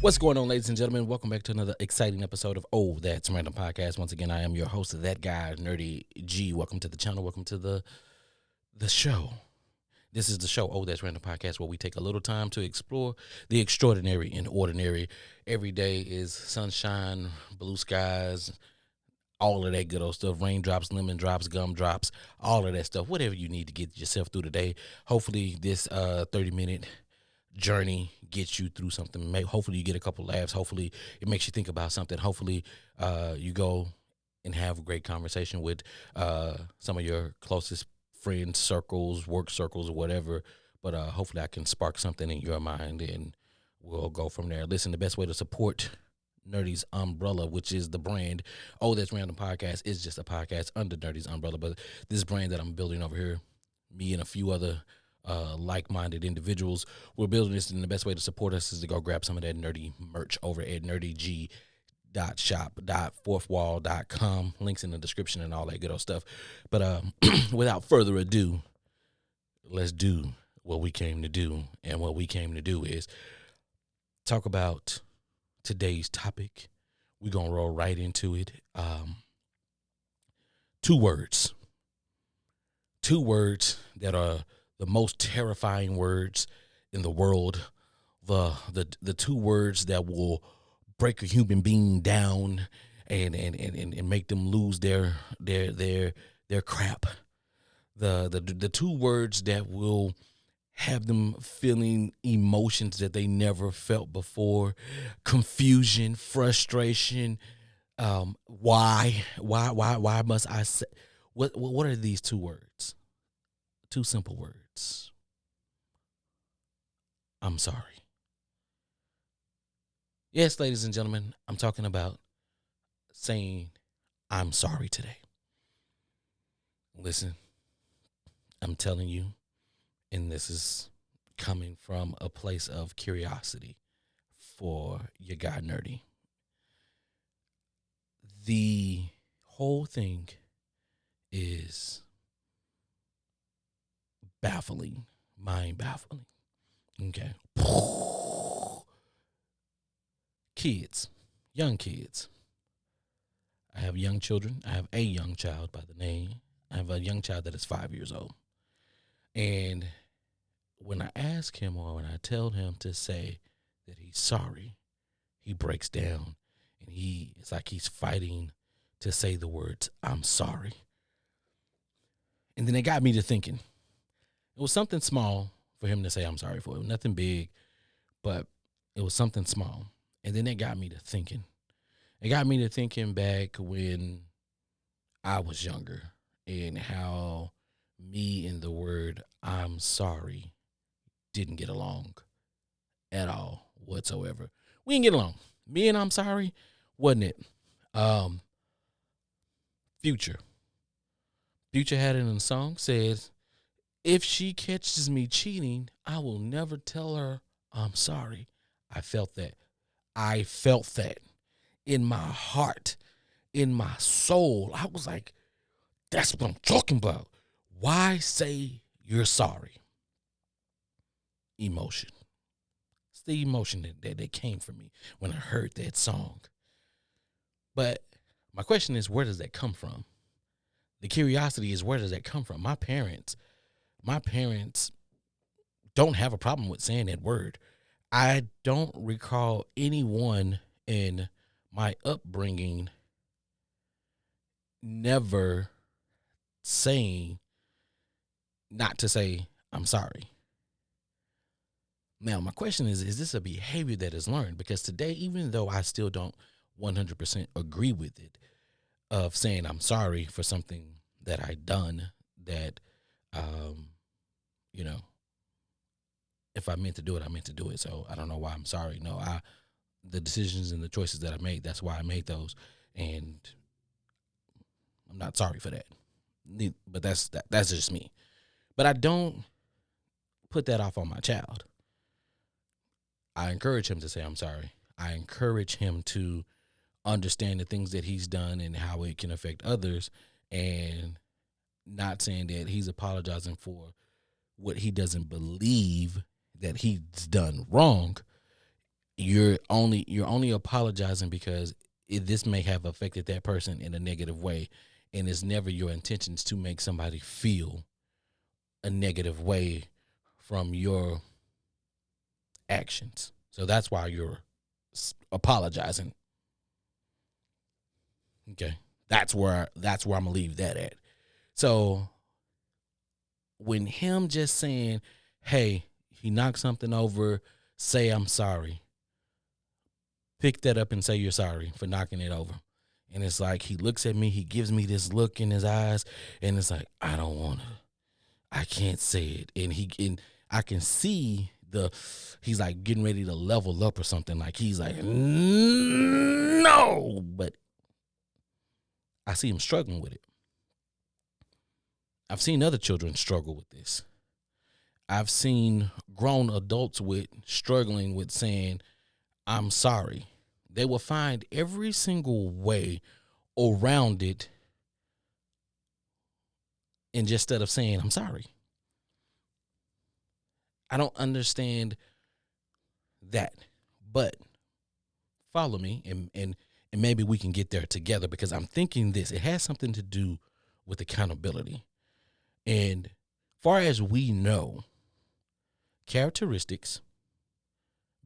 What's going on, ladies and gentlemen? Welcome back to another exciting episode of Oh, That's Random Podcast. Once again, I am your host, that guy, NerdyG. Welcome to the channel. Welcome to the show. This is the show, Oh, That's Random Podcast, where we take a little time to explore the extraordinary and ordinary. Every day is sunshine, blue skies, all of that good old stuff. Raindrops, lemon drops, gumdrops, all of that stuff. Whatever you need to get yourself through the day. Hopefully, this 30-minute journey gets you through something. Hopefully you get a couple laughs. Hopefully it makes you think about something. Hopefully you go and have a great conversation with some of your closest friends, circles, work circles, or whatever. But hopefully I can spark something in your mind, and we'll go from there. Listen, the best way to support Nerdy's umbrella, which is the brand. Oh, That's Random Podcast is just a podcast under Nerdy's umbrella. But this brand that I'm building over here, me and a few other like-minded individuals, we're building this, and the best way to support us is to go grab some of that nerdy merch over at nerdygshop.fourthwall.com. Links in the description and all that good old stuff. But without further ado, let's do what we came to do. And what we came to do is talk about today's topic. We're going to roll right into it. Two words that are the most terrifying words in the world, the two words that will break a human being down and make them lose their crap. The two words that will have them feeling emotions that they never felt before: confusion, frustration. Why must I say? What are these two words? Two simple words. I'm sorry. Yes, ladies and gentlemen, I'm talking about saying I'm sorry today. Listen, I'm telling you, and this is coming from a place of curiosity for your guy Nerdy. The whole thing is baffling, mind baffling. Okay. Kids, young kids. I have young children. I have a young child by the name. I have a young child that is 5 years old. And when I ask him, or when I tell him to say that he's sorry, he breaks down, and it's like he's fighting to say the words, I'm sorry. And then it got me to thinking. It was something small for him to say I'm sorry for. It was nothing big, but it was something small. And then it got me to thinking. It got me to thinking back when I was younger, and how me and the word I'm sorry didn't get along at all whatsoever. We didn't get along. Me and I'm sorry, wasn't it? Future. Future had it in a song, says, if she catches me cheating, I will never tell her I'm sorry. I felt that. I felt that in my heart, in my soul. I was like, that's what I'm talking about. Why say you're sorry? Emotion. It's the emotion that came from me when I heard that song. But my question is, where does that come from? The curiosity is, where does that come from? My parents don't have a problem with saying that word. I don't recall anyone in my upbringing never saying not to say I'm sorry. Now, my question is this a behavior that is learned? Because today, even though I still don't 100% agree with it, of saying I'm sorry for something that I done that, you know, if I meant to do it, I meant to do it. So I don't know why I'm sorry. No, the decisions and the choices that I made, that's why I made those. And I'm not sorry for that. But that's just me. But I don't put that off on my child. I encourage him to say I'm sorry. I encourage him to understand the things that he's done and how it can affect others, and not saying that he's apologizing for what he doesn't believe that he's done wrong. you're only apologizing because this may have affected that person in a negative way, and it's never your intentions to make somebody feel a negative way from your actions. So that's why you're apologizing. Okay, that's where I'm gonna leave that at. So when him just saying, "Hey, he knocked something over, say I'm sorry," pick that up and say you're sorry for knocking it over. And it's like he looks at me, he gives me this look in his eyes, and it's like, I don't wanna, I can't say it. And I can see he's like getting ready to level up or something. Like he's like, no, but I see him struggling with it. I've seen other children struggle with this. I've seen grown adults struggling with saying, I'm sorry. They will find every single way around it, and just instead of saying, I'm sorry. I don't understand that. But follow me, and maybe we can get there together, because I'm thinking this. It has something to do with accountability. And far as we know, characteristics,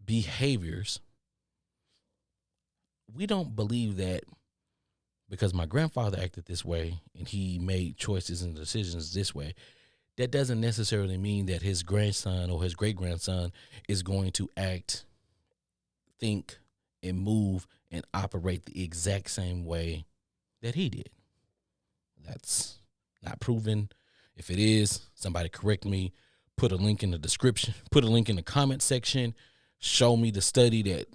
behaviors, we don't believe that because my grandfather acted this way and he made choices and decisions this way, that doesn't necessarily mean that his grandson or his great grandson is going to act, think, and move and operate the exact same way that he did. That's not proven. If it is, somebody correct me, put a link in the description, put a link in the comment section, show me the study that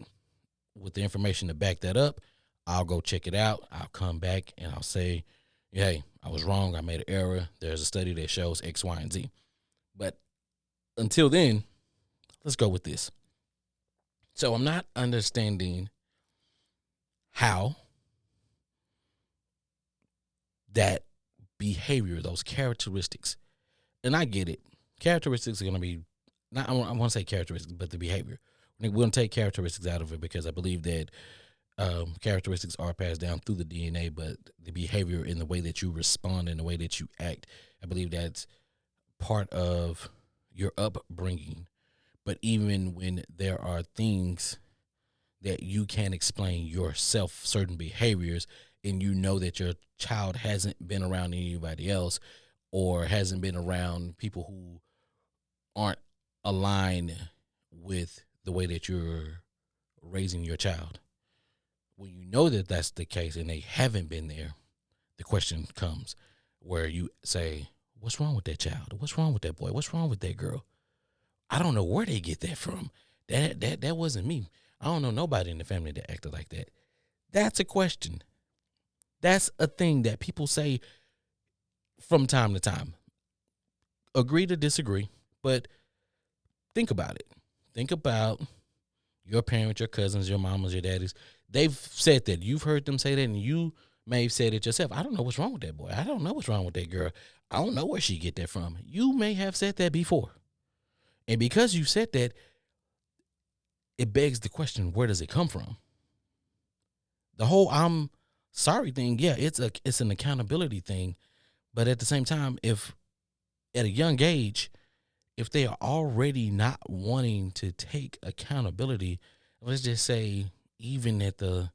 with the information to back that up. I'll go check it out. I'll come back and I'll say, hey, I was wrong. I made an error. There's a study that shows X, Y, and Z. But until then, let's go with this. So I'm not understanding how that behavior, those characteristics, and I get it. Characteristics are going to be, not I want to say characteristics, but the behavior. We're going to take characteristics out of it because I believe that characteristics are passed down through the DNA, but the behavior and the way that you respond and the way that you act, I believe that's part of your upbringing. But even when there are things that you can't explain yourself, certain behaviors, and you know that your child hasn't been around anybody else or hasn't been around people who aren't aligned with the way that you're raising your child. When you know that that's the case and they haven't been there, the question comes where you say, what's wrong with that child? What's wrong with that boy? What's wrong with that girl? I don't know where they get that from. That wasn't me. I don't know nobody in the family that acted like that. That's a question. That's a thing that people say from time to time. Agree to disagree, but think about it. Think about your parents, your cousins, your mamas, your daddies. They've said that. You've heard them say that, and you may have said it yourself. I don't know what's wrong with that boy. I don't know what's wrong with that girl. I don't know where she get that from. You may have said that before. And because you said that, it begs the question, where does it come from? The whole I'm sorry thing, yeah, it's an accountability thing. But at the same time, if at a young age, if they are already not wanting to take accountability, let's just say even at the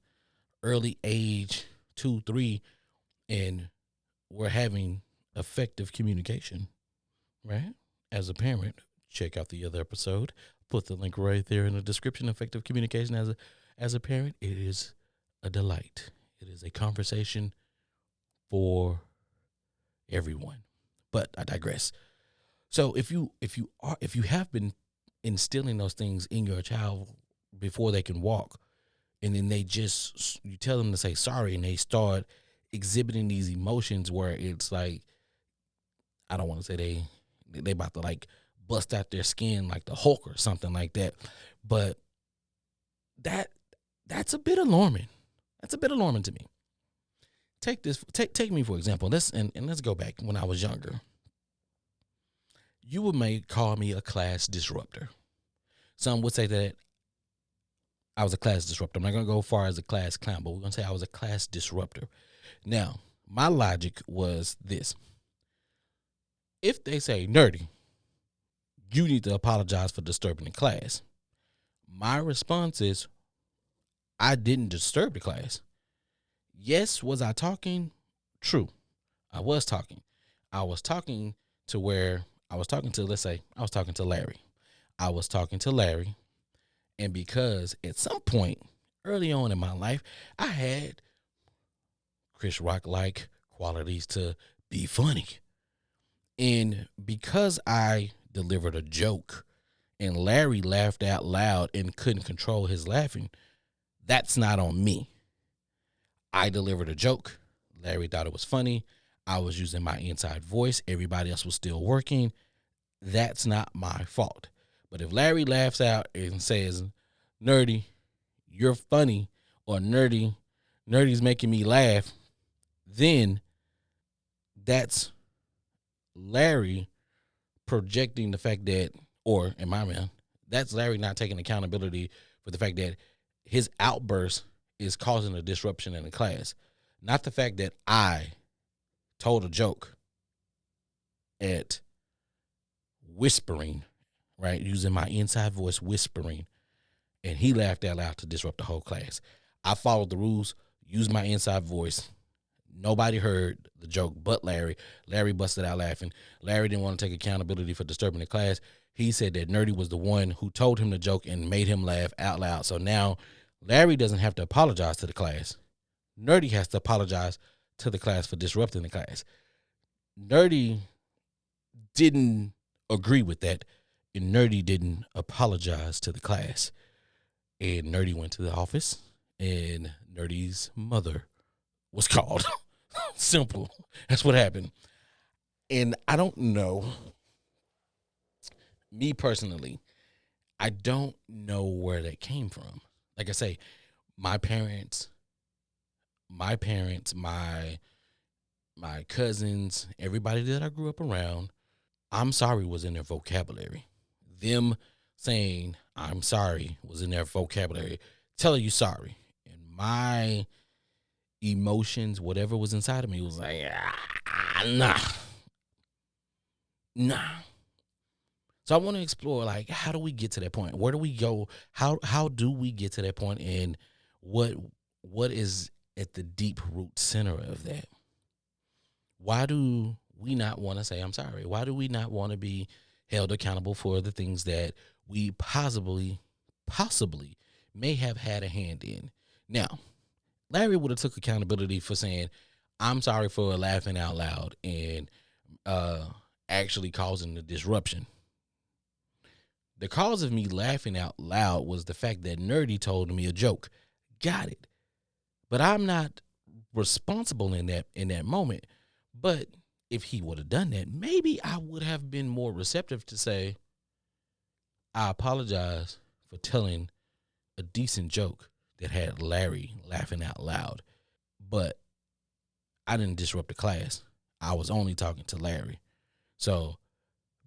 early age 2, 3, and we're having effective communication, right? As a parent, check out the other episode. Put the link right there in the description. Effective communication as a parent, it is a delight. It is a conversation for everyone. But I digress. So if you have been instilling those things in your child before they can walk, and then you tell them to say sorry, and they start exhibiting these emotions where it's like, I don't want to say they about to like bust out their skin like the Hulk or something like that, but that's a bit alarming. That's a bit alarming to me. Take me for example. Let's go back when I was younger. You would call me a class disruptor. Some would say that I was a class disruptor. I'm not going to go as far as a class clown, but we're going to say I was a class disruptor. Now, my logic was this. If they say, Nerdy, you need to apologize for disturbing the class, my response is, I didn't disturb the class. Yes, was I talking? True. I was talking. I was talking to where I was talking to, let's say, I was talking to Larry. I was talking to Larry, and because at some point early on in my life, I had Chris Rock-like qualities to be funny. And because I delivered a joke and Larry laughed out loud and couldn't control his laughing, that's not on me. I delivered a joke. Larry thought it was funny. I was using my inside voice. Everybody else was still working. That's not my fault. But if Larry laughs out and says, Nerdy, you're funny, or Nerdy's making me laugh, then that's Larry projecting the fact that, or in my mind, that's Larry not taking accountability for the fact that his outburst is causing a disruption in the class. Not the fact that I told a joke at whispering, right? Using my inside voice whispering, and he laughed out loud to disrupt the whole class. I followed the rules, used my inside voice. Nobody heard the joke but Larry. Larry busted out laughing. Larry didn't want to take accountability for disturbing the class. He said that Nerdy was the one who told him the joke and made him laugh out loud. So now Larry doesn't have to apologize to the class. Nerdy has to apologize to the class for disrupting the class. Nerdy didn't agree with that, and Nerdy didn't apologize to the class. And Nerdy went to the office, and Nerdy's mother was called. Simple. That's what happened. And I don't know, me personally, I don't know where that came from. Like I say, my parents, my cousins, everybody that I grew up around, I'm sorry was in their vocabulary. Them saying I'm sorry was in their vocabulary. Telling you sorry. And my emotions, whatever was inside of me was like, nah. So I want to explore, like, how do we get to that point? Where do we go? How do we get to that point? And what is at the deep root center of that? Why do we not want to say I'm sorry? Why do we not want to be held accountable for the things that we possibly may have had a hand in? Now, Larry would have took accountability for saying, I'm sorry for laughing out loud and actually causing the disruption. The cause of me laughing out loud was the fact that Nerdy told me a joke. Got it. But I'm not responsible in that moment. But if he would have done that, maybe I would have been more receptive to say, I apologize for telling a decent joke that had Larry laughing out loud. But I didn't disrupt the class. I was only talking to Larry. So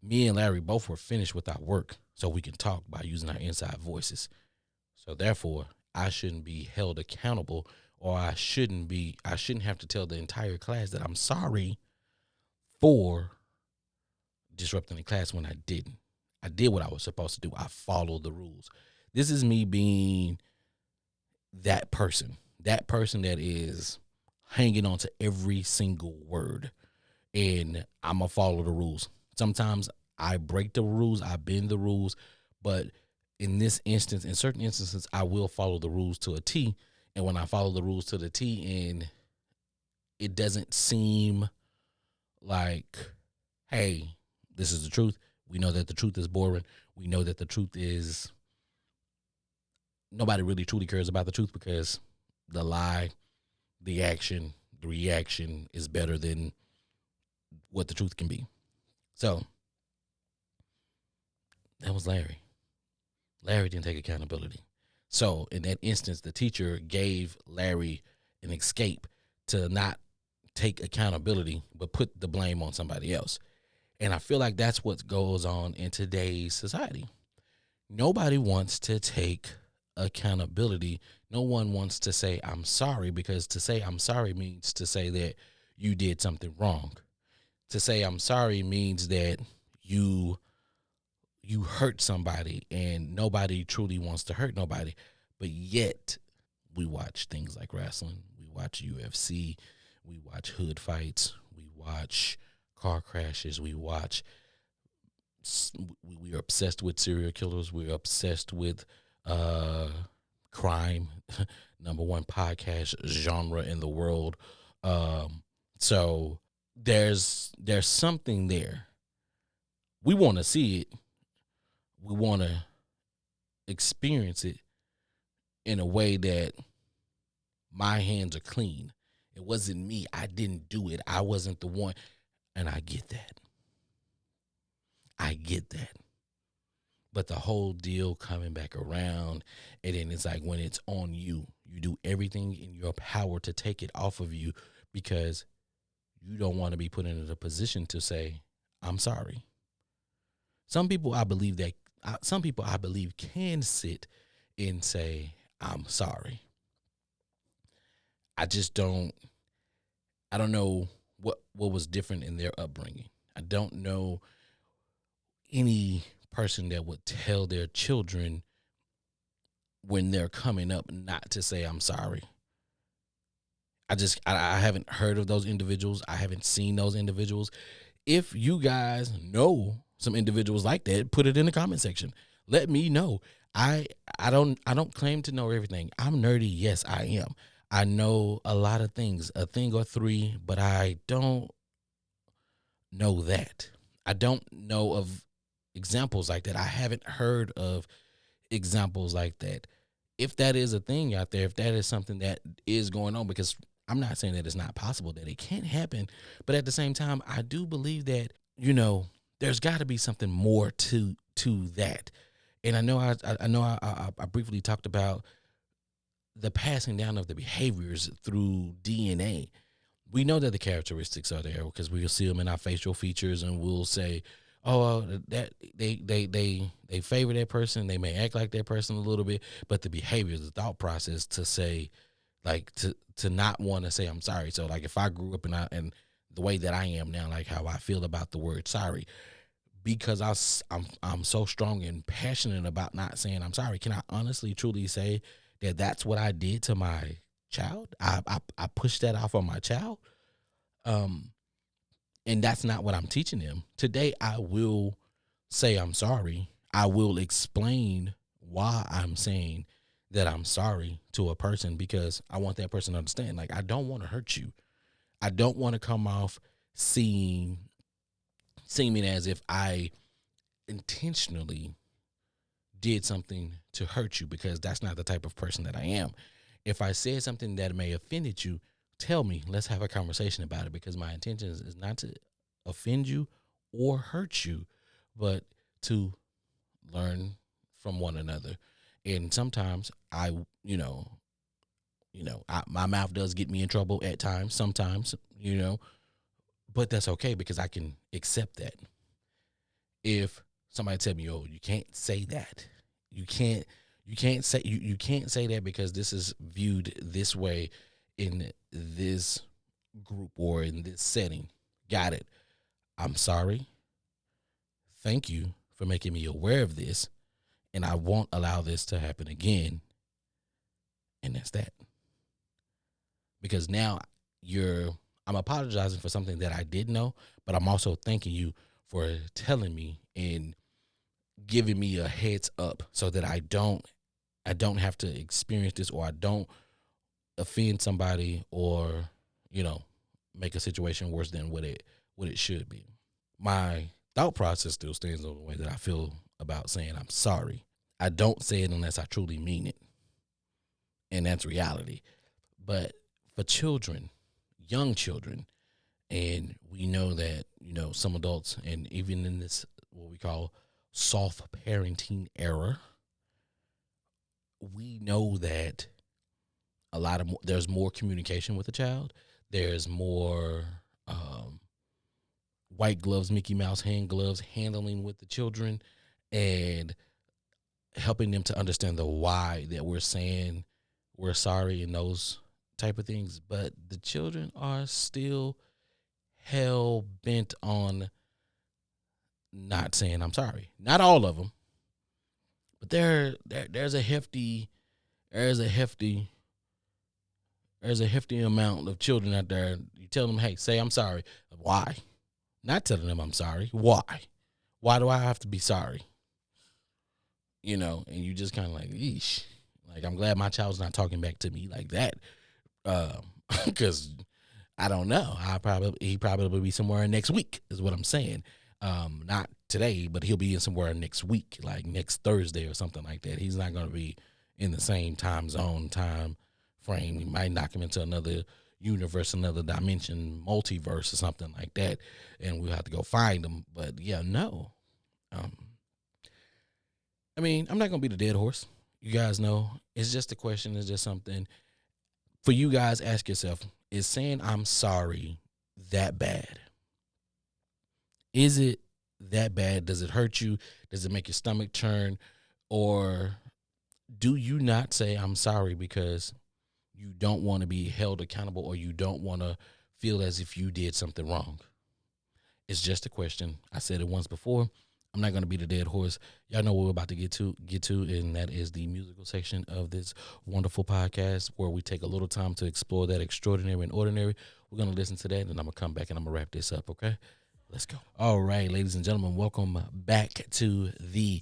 me and Larry both were finished with our work so we can talk by using our inside voices. So therefore, I shouldn't be held accountable, or I shouldn't have to tell the entire class that I'm sorry for disrupting the class when I didn't. I did what I was supposed to do. I followed the rules. This is me being that person that is hanging on to every single word, and I'm going to follow the rules. Sometimes I break the rules, I bend the rules, but in certain instances, I will follow the rules to a T. And when I follow the rules to the T and it doesn't seem like, hey, this is the truth. We know that the truth is boring. We know that the truth is, nobody really truly cares about the truth because the lie, the action, the reaction is better than what the truth can be. So that was Larry. Larry didn't take accountability. So in that instance, the teacher gave Larry an escape to not take accountability, but put the blame on somebody else. And I feel like that's what goes on in today's society. Nobody wants to take accountability. No one wants to say I'm sorry, because to say I'm sorry means to say that you did something wrong. To say I'm sorry means that you you hurt somebody, and nobody truly wants to hurt nobody. But yet we watch things like wrestling, we watch UFC, we watch hood fights, we watch car crashes, we are obsessed with serial killers, we're obsessed with uh crime, number one podcast genre in the world. So there's something there. We want to see it, we want to experience it in a way that my hands are clean. It wasn't me. I didn't do it. I wasn't the one. And I get that. I get that. But the whole deal coming back around, and then it's like when it's on you, you do everything in your power to take it off of you, because you don't want to be put in a position to say, I'm sorry. Some people I believe can sit and say, I'm sorry. I just don't I don't know what was different in their upbringing. I don't know any person that would tell their children when they're coming up not to say I'm sorry. I haven't heard of those individuals. I haven't seen those individuals. If you guys know some individuals like that, put it in the comment section. Let me know. I don't claim to know everything. I'm nerdy. Yes, I am. I know a lot of things, a thing or three, but I don't know that. I don't know of examples like that. I haven't heard of examples like that. If that is a thing out there, if that is something that is going on, because I'm not saying that it's not possible, that it can't happen, but at the same time, I do believe that, there's got to be something more to that. And I briefly talked about the passing down of the behaviors through DNA. We know that the characteristics are there because we'll see them in our facial features, and we'll say, "Oh, that they favor that person. They may act like that person a little bit, but the behavior, the thought process to say, like to not want to say I'm sorry." So, like if I grew up and the way that I am now, like how I feel about the word sorry, because I'm so strong and passionate about not saying I'm sorry. Can I honestly, truly say that that's what I did to my child? I pushed that off on my child. Um, and that's not what I'm teaching them. Today, I will say I'm sorry. I will explain why I'm saying that I'm sorry to a person, because I want that person to understand. Like, I don't want to hurt you. I don't want to come off seeming as if I intentionally did something to hurt you, because that's not the type of person that I am. If I said something that may have offended you, tell me. Let's have a conversation about it, because my intention is not to offend you or hurt you, but to learn from one another. And sometimes my mouth does get me in trouble at times, sometimes, but that's okay, because I can accept that. If somebody tell me, "Oh, you can't say that. You can't you can't say that because this is viewed this way in this group or in this setting." Got it. I'm sorry. Thank you for making me aware of this, and I won't allow this to happen again. And that's that. Because now I'm apologizing for something that I did know, but I'm also thanking you for telling me and giving me a heads up so that I don't have to experience this, or I don't offend somebody, or make a situation worse than what it should be. My thought process still stands on the way that I feel about saying I'm sorry. I don't say it unless I truly mean it, and that's reality. But for children, young children, and we know that some adults, and even in this what we call soft parenting era, we know that there's more communication with the child. There's more white gloves, Mickey Mouse hand gloves handling with the children, and helping them to understand the why that we're saying we're sorry and those type of things. But the children are still hell bent on not saying I'm sorry. Not all of them, but there's a hefty amount of children out there. You tell them, hey, say I'm sorry. Why? Not telling them I'm sorry. Why? Why do I have to be sorry? And you just kind of like, yeesh. Like, I'm glad my child's not talking back to me like that. Because I don't know. He probably will be somewhere next week is what I'm saying. Not today, but he'll be in somewhere next week, like next Thursday or something like that. He's not going to be in the same time frame. We might knock him into another universe, another dimension, multiverse or something like that, and we'll have to go find him. But yeah, no. I mean, I'm not going to be the dead horse. You guys know. It's just a question. It's just something for you guys. Ask yourself, is saying I'm sorry that bad? Is it that bad? Does it hurt you? Does it make your stomach turn? Or do you not say I'm sorry because you don't want to be held accountable or you don't want to feel as if you did something wrong? It's just a question. I said it once before. I'm not going to be the dead horse. Y'all know what we're about to get to, and that is the musical section of this wonderful podcast where we take a little time to explore that extraordinary and ordinary. We're going to listen to that, and I'm going to come back and I'm going to wrap this up, okay? Let's go. All right, ladies and gentlemen, welcome back to the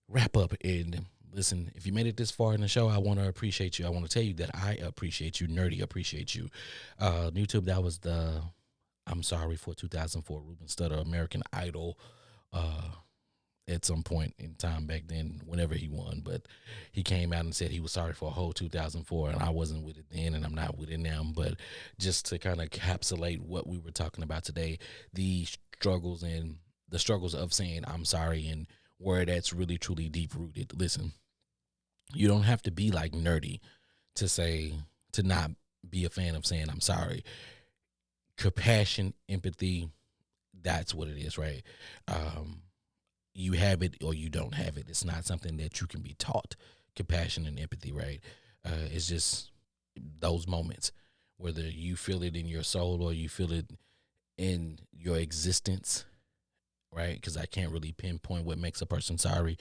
wrap-up. And listen, if you made it this far in the show, I want to appreciate you. I want to tell you that I appreciate you. Nerdy appreciate you. YouTube, that was the I'm Sorry for 2004 Ruben Studdard American Idol at some point in time back then, whenever he won. But he came out and said he was sorry for a whole 2004, and I wasn't with it then, and I'm not with it now. But just to kind of encapsulate what we were talking about today, the struggles of saying I'm sorry and where that's really, truly deep-rooted. Listen, you don't have to be like Nerdy to not be a fan of saying I'm sorry. Compassion, empathy, that's what it is, right? You have it or you don't have it. It's not something that you can be taught. Compassion and empathy, right? It's just those moments, whether you feel it in your soul or you feel it in your existence, right? Because I can't really pinpoint what makes a person sorry.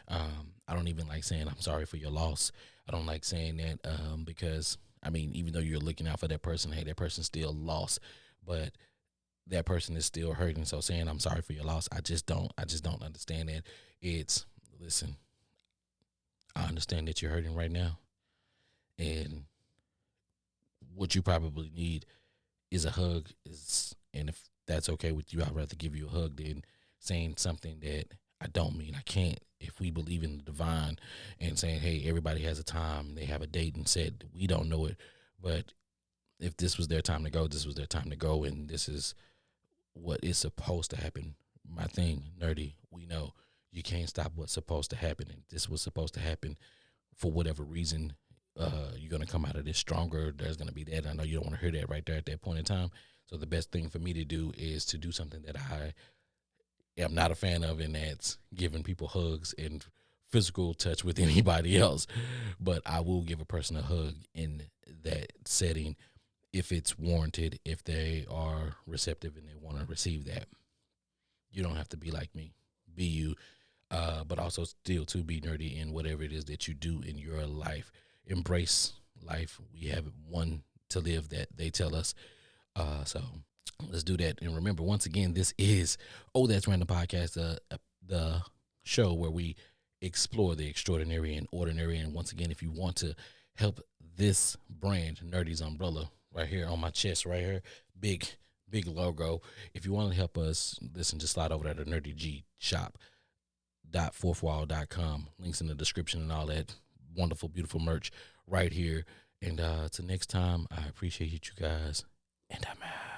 I don't even like saying I'm sorry for your loss. I don't like saying that because, I mean, even though you're looking out for that person, hey, that person's still lost, but that person is still hurting. So saying I'm sorry for your loss, I just don't understand that. Listen, I understand that you're hurting right now, and what you probably need is a hug. And if that's okay with you, I'd rather give you a hug than saying something that I don't mean. I can't. If we believe in the divine and saying, hey, everybody has a time, they have a date and said, we don't know it, but if this was their time to go, this was their time to go, and this is what is supposed to happen. My thing, Nerdy, we know you can't stop what's supposed to happen, and this was supposed to happen for whatever reason. You're going to come out of this stronger. There's going to be that. I know you don't want to hear that right there at that point in time. So the best thing for me to do is to do something that I am not a fan of, and that's giving people hugs and physical touch with anybody else. But I will give a person a hug in that setting if it's warranted, if they are receptive and they want to receive that. You don't have to be like me. Be you, but also still to be nerdy in whatever it is that you do in your life. Embrace life. We have one to live that they tell us. So let's do that. And remember, once again, this is That's Random Podcast, the show where we explore the extraordinary and ordinary. And once again, if you want to help this brand, Nerdy's Umbrella, right here on my chest, right here, big logo. If you want to help us, listen, just slide over there to NerdyG shop.fourthwall.com. Links in the description and all that wonderful, beautiful merch right here. And till next time, I appreciate you guys, and I'm out.